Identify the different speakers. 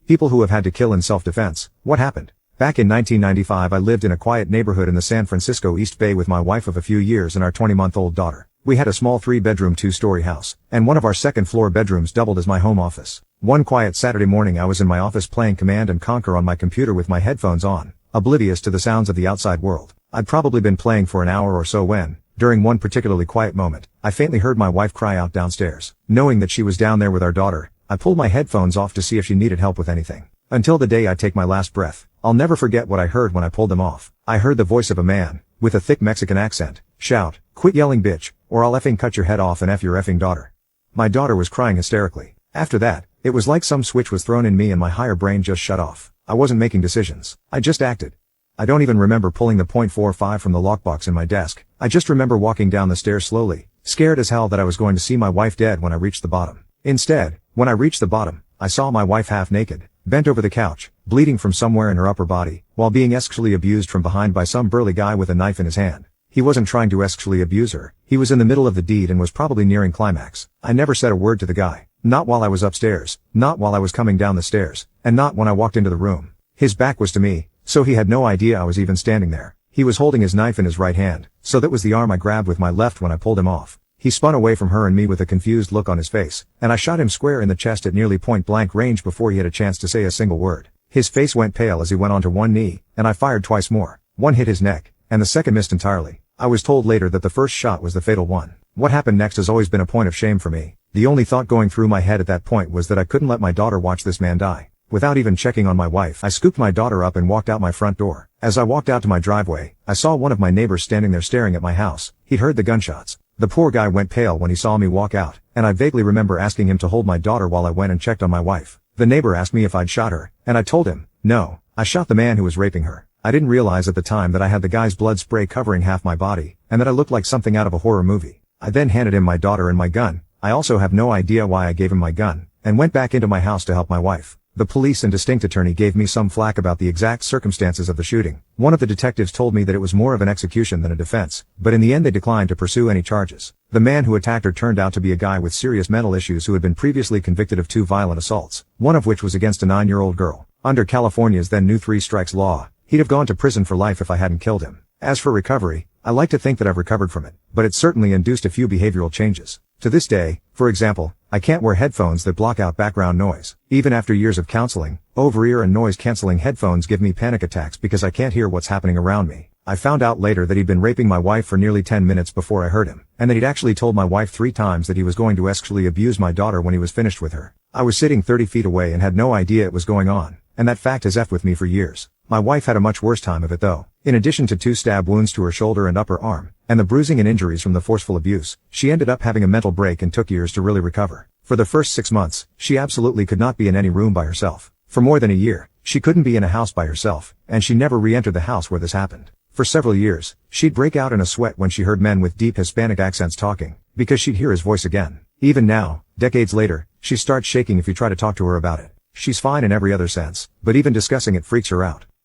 Speaker 1: People who have had to kill in self-defense. What happened? Back in 1995 I lived in a quiet neighborhood in the San Francisco East Bay with my wife of a few years and our 20-month-old daughter. We had a small 3-bedroom 2-story house, and one of our second-floor bedrooms doubled as my home office. One quiet Saturday morning I was in my office playing Command & Conquer on my computer with my headphones on, oblivious to the sounds of the outside world. I'd probably been playing for an hour or so when, during one particularly quiet moment, I faintly heard my wife cry out downstairs. Knowing that she was down there with our daughter, I pulled my headphones off to see if she needed help with anything. Until the day I take my last breath, I'll never forget what I heard when I pulled them off. I heard the voice of a man, with a thick Mexican accent, shout, "Quit yelling bitch, or I'll effing cut your head off and F your effing daughter." My daughter was crying hysterically. After that, it was like some switch was thrown in me and my higher brain just shut off. I wasn't making decisions. I just acted. I don't even remember pulling the .45 from the lockbox in my desk. I just remember walking down the stairs slowly, scared as hell that I was going to see my wife dead when I reached the bottom. Instead, when I reached the bottom, I saw my wife half naked, bent over the couch, bleeding from somewhere in her upper body, while being sexually abused from behind by some burly guy with a knife in his hand. He wasn't trying to sexually abuse her, he was in the middle of the deed and was probably nearing climax. I never said a word to the guy. Not while I was upstairs, not while I was coming down the stairs, and not when I walked into the room. His back was to me, so he had no idea I was even standing there. He was holding his knife in his right hand, so that was the arm I grabbed with my left when I pulled him off. He spun away from her and me with a confused look on his face, and I shot him square in the chest at nearly point-blank range before he had a chance to say a single word. His face went pale as he went onto one knee, and I fired twice more. One hit his neck, and the second missed entirely. I was told later that the first shot was the fatal one. What happened next has always been a point of shame for me. The only thought going through my head at that point was that I couldn't let my daughter watch this man die. Without even checking on my wife, I scooped my daughter up and walked out my front door. As I walked out to my driveway, I saw one of my neighbors standing there staring at my house. He'd heard the gunshots. The poor guy went pale when he saw me walk out, and I vaguely remember asking him to hold my daughter while I went and checked on my wife. The neighbor asked me if I'd shot her, and I told him, no, I shot the man who was raping her. I didn't realize at the time that I had the guy's blood spray covering half my body, and that I looked like something out of a horror movie. I then handed him my daughter and my gun. I also have no idea why I gave him my gun, and went back into my house to help my wife. The police and distinct attorney gave me some flack about the exact circumstances of the shooting. One of the detectives told me that it was more of an execution than a defense, but in the end they declined to pursue any charges. The man who attacked her turned out to be a guy with serious mental issues who had been previously convicted of 2 violent assaults, one of which was against a 9-year-old girl. Under California's then new 3 strikes law, he'd have gone to prison for life if I hadn't killed him. As for recovery, I like to think that I've recovered from it, but it certainly induced a few behavioral changes. To this day, for example, I can't wear headphones that block out background noise. Even after years of counseling, over-ear and noise-canceling headphones give me panic attacks because I can't hear what's happening around me. I found out later that he'd been raping my wife for nearly 10 minutes before I heard him, and that he'd actually told my wife 3 times that he was going to sexually abuse my daughter when he was finished with her. I was sitting 30 feet away and had no idea it was going on, and that fact has effed with me for years. My wife had a much worse time of it though. In addition to 2 stab wounds to her shoulder and upper arm, and the bruising and injuries from the forceful abuse, she ended up having a mental break and took years to really recover. For the first 6 months, she absolutely could not be in any room by herself. For more than a year, she couldn't be in a house by herself, and she never re-entered the house where this happened. For several years, she'd break out in a sweat when she heard men with deep Hispanic accents talking, because she'd hear his voice again. Even now, decades later, she starts shaking if you try to talk to her about it. She's fine in every other sense, but even discussing it freaks her out.